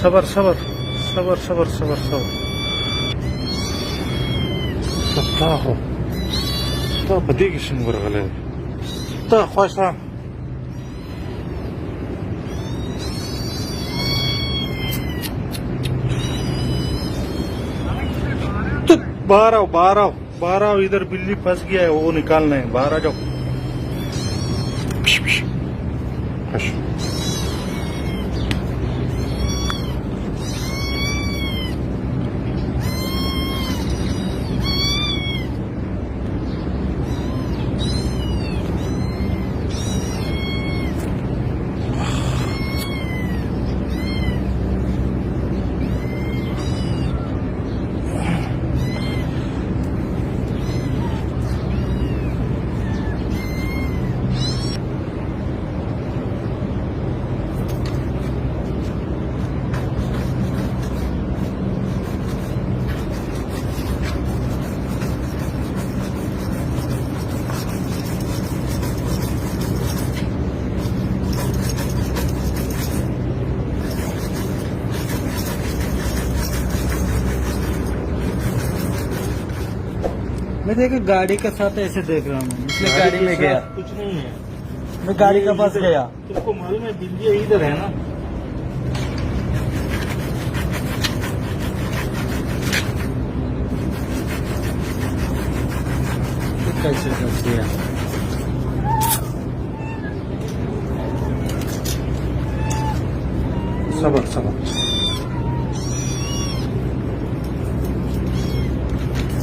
सबर सबर सबर सबर सबर सबर सत्ताहो ता बदी किशन बरगले ता ख्वासा तो बाहर आओ इधर बिल्ली फंस गया है वो निकालना है बाहर आ जाओ मैं देखा गाड़ी के साथ ऐसे देख रहा हूँ इसलिए गाड़ी में गया। कुछ नहीं है मैं गाड़ी के पास गया। तुमको मालूम है बिल्ली इधर है ना कैसे कर दिया सबर सबर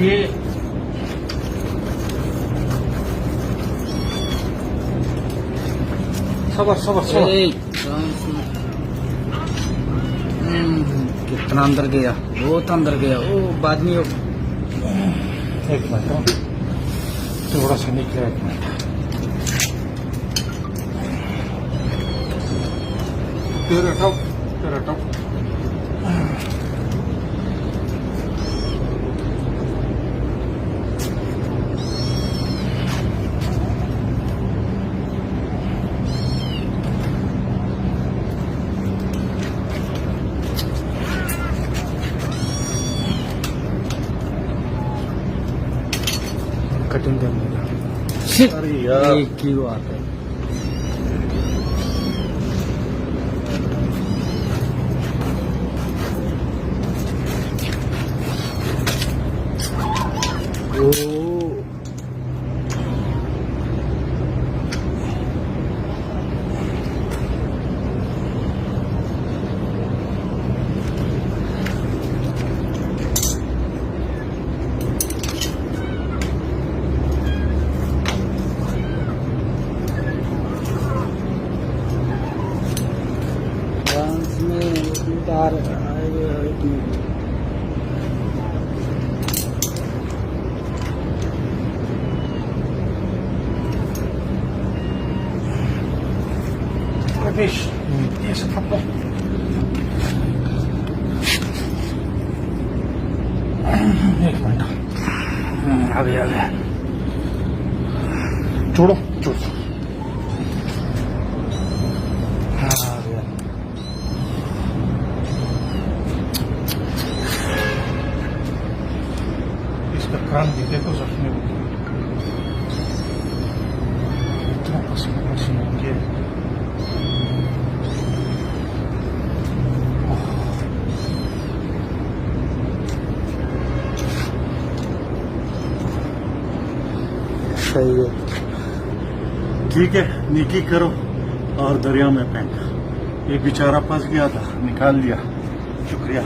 ये सबर सबर सबर कितना अंदर गया बहुत अंदर गया वो बाद में एक मिनट थोड़ा सा निकले एक मिनट तेरा टॉप कटिंग करने अरे यार एक की बात है। उतार Capiš? Je se papo. एक मिनट आ गया छोड़ो छोड़ो कान भी देखो जख्मी हो गया इतना पसीना पसीना हो गया सही है ठीक है नीकी करो और दरिया में फेंक ये बेचारा फंस गया था निकाल लिया शुक्रिया